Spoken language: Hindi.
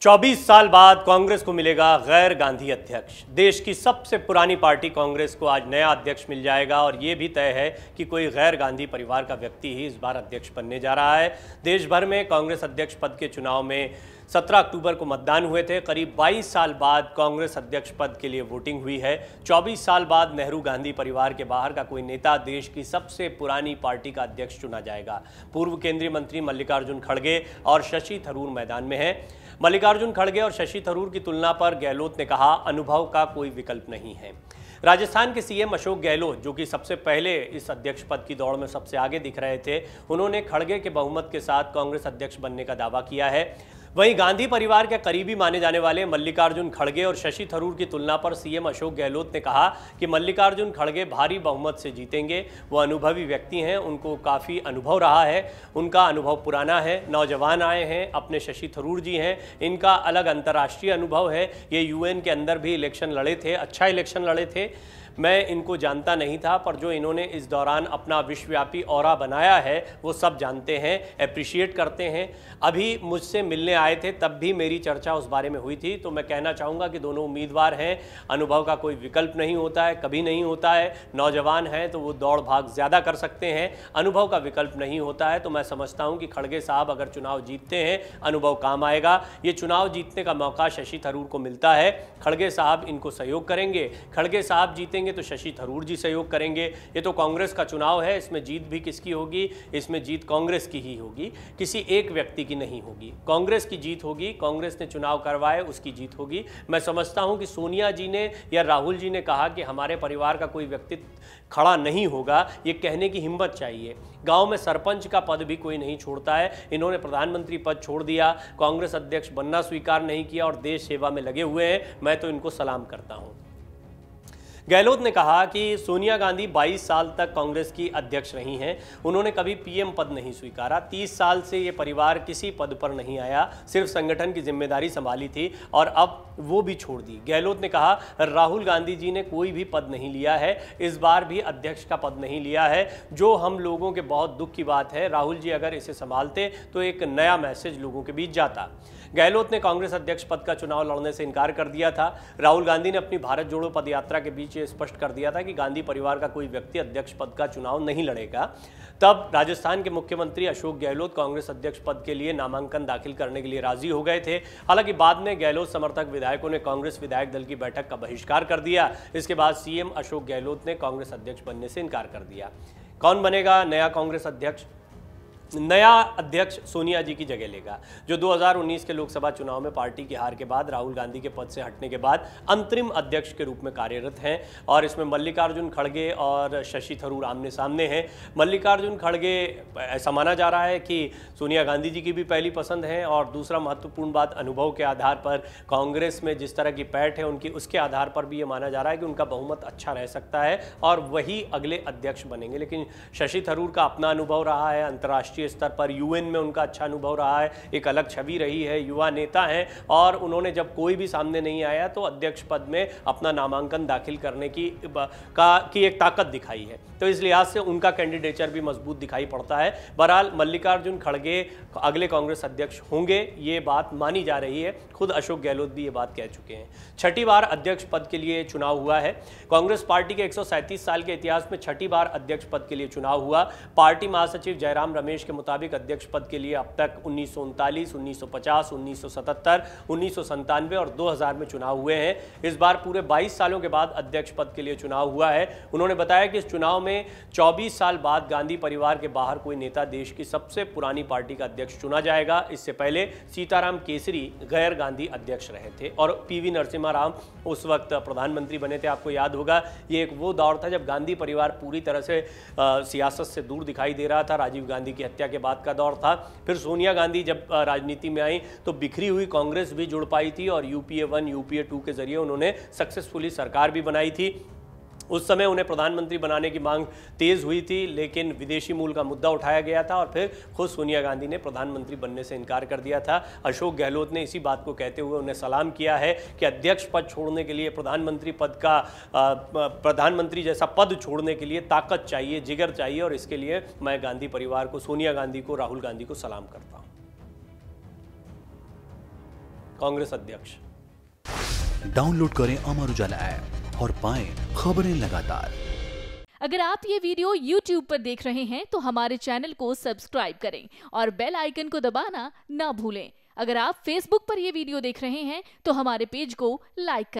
24 साल बाद कांग्रेस को मिलेगा गैर गांधी अध्यक्ष। देश की सबसे पुरानी पार्टी कांग्रेस को आज नया अध्यक्ष मिल जाएगा और ये भी तय है कि कोई गैर गांधी परिवार का व्यक्ति ही इस बार अध्यक्ष बनने जा रहा है। देश भर में कांग्रेस अध्यक्ष पद के चुनाव में 17 अक्टूबर को मतदान हुए थे। करीब 22 साल बाद कांग्रेस अध्यक्ष पद के लिए वोटिंग हुई है। 24 साल बाद नेहरू गांधी परिवार के बाहर का कोई नेता देश की सबसे पुरानी पार्टी का अध्यक्ष चुना जाएगा। पूर्व केंद्रीय मंत्री मल्लिकार्जुन खड़गे और शशि थरूर मैदान में हैं। मल्लिकार्जुन खड़गे और शशि थरूर की तुलना पर गहलोत ने कहा, अनुभव का कोई विकल्प नहीं है। राजस्थान के सीएम अशोक गहलोत, जो कि सबसे पहले इस अध्यक्ष पद की दौड़ में सबसे आगे दिख रहे थे, उन्होंने खड़गे के बहुमत के साथ कांग्रेस अध्यक्ष बनने का दावा किया है। वहीं गांधी परिवार के करीबी माने जाने वाले मल्लिकार्जुन खड़गे और शशि थरूर की तुलना पर सीएम अशोक गहलोत ने कहा कि मल्लिकार्जुन खड़गे भारी बहुमत से जीतेंगे। वो अनुभवी व्यक्ति हैं, उनको काफ़ी अनुभव रहा है, उनका अनुभव पुराना है, नौजवान आए हैं। अपने शशि थरूर जी हैं, इनका अलग अंतर्राष्ट्रीय अनुभव है। ये यूएन के अंदर भी इलेक्शन लड़े थे, अच्छा इलेक्शन लड़े थे। मैं इनको जानता नहीं था, पर जो इन्होंने इस दौरान अपना विश्वव्यापी ऑरा बनाया है वो सब जानते हैं, अप्रिशिएट करते हैं। अभी मुझसे मिलने आए थे, तब भी मेरी चर्चा उस बारे में हुई थी। तो मैं कहना चाहूँगा कि दोनों उम्मीदवार हैं, अनुभव का कोई विकल्प नहीं होता है, कभी नहीं होता है। नौजवान हैं तो वो दौड़ भाग ज़्यादा कर सकते हैं, अनुभव का विकल्प नहीं होता है। तो मैं समझता हूँ कि खड़गे साहब अगर चुनाव जीतते हैं, अनुभव काम आएगा। ये चुनाव जीतने का मौका शशि थरूर को मिलता है। खड़गे साहब इनको सहयोग करेंगे, खड़गे साहब जीतेंगे तो शशि थरूर जी सहयोग करेंगे। ये तो कांग्रेस का चुनाव है, इसमें जीत भी किसकी होगी? इसमें जीत कांग्रेस की ही होगी, किसी एक व्यक्ति की नहीं होगी। कांग्रेस की जीत होगी, कांग्रेस ने चुनाव करवाए उसकी जीत होगी। मैं समझता हूं कि सोनिया जी ने या राहुल जी ने कहा कि हमारे परिवार का कोई व्यक्ति खड़ा नहीं होगा, ये कहने की हिम्मत चाहिए। गांव में सरपंच का पद भी कोई नहीं छोड़ता है। इन्होंने प्रधानमंत्री पद छोड़ दिया, कांग्रेस अध्यक्ष बनना स्वीकार नहीं किया और देश सेवा में लगे हुए हैं। मैं तो इनको सलाम करता हूं। गहलोत ने कहा कि सोनिया गांधी 22 साल तक कांग्रेस की अध्यक्ष रही हैं, उन्होंने कभी पीएम पद नहीं स्वीकारा। 30 साल से ये परिवार किसी पद पर नहीं आया, सिर्फ संगठन की जिम्मेदारी संभाली थी और अब वो भी छोड़ दी। गहलोत ने कहा, राहुल गांधी जी ने कोई भी पद नहीं लिया है, इस बार भी अध्यक्ष का पद नहीं लिया है, जो हम लोगों के बहुत दुख की बात है। राहुल जी अगर इसे संभालते तो एक नया मैसेज लोगों के बीच जाता। गहलोत ने कांग्रेस अध्यक्ष पद का चुनाव लड़ने से इनकार कर दिया था। राहुल गांधी ने अपनी भारत जोड़ो पदयात्रा के बीच ये स्पष्ट कर दिया था कि गांधी परिवार का कोई व्यक्ति अध्यक्ष पद का चुनाव नहीं लड़ेगा। तब राजस्थान के मुख्यमंत्री अशोक गहलोत कांग्रेस अध्यक्ष पद के लिए नामांकन दाखिल करने के लिए राजी हो गए थे। हालांकि बाद में गहलोत समर्थक विधायकों ने कांग्रेस विधायक दल की बैठक का बहिष्कार कर दिया। इसके बाद सीएम अशोक गहलोत ने कांग्रेस अध्यक्ष बनने से इनकार कर दिया। कौन बनेगा नया कांग्रेस अध्यक्ष? नया अध्यक्ष सोनिया जी की जगह लेगा, जो 2019 के लोकसभा चुनाव में पार्टी की हार के बाद राहुल गांधी के पद से हटने के बाद अंतरिम अध्यक्ष के रूप में कार्यरत हैं। और इसमें मल्लिकार्जुन खड़गे और शशि थरूर आमने सामने हैं। मल्लिकार्जुन खड़गे, ऐसा माना जा रहा है कि सोनिया गांधी जी की भी पहली पसंद है, और दूसरा महत्वपूर्ण बात, अनुभव के आधार पर कांग्रेस में जिस तरह की पैठ है उनकी, उसके आधार पर भी ये माना जा रहा है कि उनका बहुमत अच्छा रह सकता है और वही अगले अध्यक्ष बनेंगे। लेकिन शशि थरूर का अपना अनुभव रहा है, अंतर्राष्ट्रीय स्तर पर यूएन में उनका अच्छा अनुभव रहा है, एक अलग छवि रही है, युवा नेता हैं और उन्होंने जब कोई भी सामने नहीं आया तो अध्यक्ष पद में अपना नामांकन दाखिल करने की एक ताकत दिखाई है। तो इस लिहाज से उनका कैंडिडेचर भी मजबूत दिखाई पड़ता है। बहरहाल मल्लिकार्जुन खड़गे अगले कांग्रेस अध्यक्ष होंगे, ये बात मानी जा रही है। खुद अशोक गहलोत भी ये बात कह चुके हैं। छठी बार अध्यक्ष पद के लिए चुनाव हुआ है। कांग्रेस पार्टी के 137 साल के इतिहास में छठी बार अध्यक्ष पद के लिए चुनाव हुआ। पार्टी महासचिव जयराम रमेश के मुताबिक अध्यक्ष पद के लिए अब तक 1939, 1950, 1977, 1997 और 2000 में चुनाव हुए हैं। इस बार पूरे 22 सालों के बाद अध्यक्ष पद के लिए चुनाव हुआ है। उन्होंने बताया कि इस चुनाव में 24 साल बाद गांधी परिवार के बाहर कोई नेता देश की सबसे पुरानी पार्टी का अध्यक्ष चुना जाएगा। इससे पहले सीताराम केसरी गैर गांधी अध्यक्ष रहे थे और पीवी नरसिम्हा राव उस वक्त प्रधानमंत्री बने थे। आपको याद होगा, ये एक वो दौर था जब गांधी परिवार पूरी तरह से सियासत से दूर दिखाई दे रहा था। राजीव गांधी की हत्या के बाद का दौर था। फिर सोनिया गांधी जब राजनीति में आई तो बिखरी हुई कांग्रेस भी जुड़ पाई थी और यूपीए 1, यूपीए 2 के जरिए उन्होंने सक्सेसफुली सरकार भी बनाई थी। उस समय उन्हें प्रधानमंत्री बनाने की मांग तेज हुई थी, लेकिन विदेशी मूल का मुद्दा उठाया गया था और फिर खुद सोनिया गांधी ने प्रधानमंत्री बनने से इनकार कर दिया था। अशोक गहलोत ने इसी बात को कहते हुए उन्हें सलाम किया है कि अध्यक्ष पद छोड़ने के लिए, प्रधानमंत्री जैसा पद छोड़ने के लिए ताकत चाहिए, जिगर चाहिए, और इसके लिए मैं गांधी परिवार को, सोनिया गांधी को, राहुल गांधी को सलाम करता हूँ। कांग्रेस अध्यक्ष। डाउनलोड करें अमर उजाला ऐप और पाएं खबरें लगातार। अगर आप ये वीडियो YouTube पर देख रहे हैं तो हमारे चैनल को सब्सक्राइब करें और बेल आइकन को दबाना ना भूलें। अगर आप Facebook पर ये वीडियो देख रहे हैं तो हमारे पेज को लाइक करें।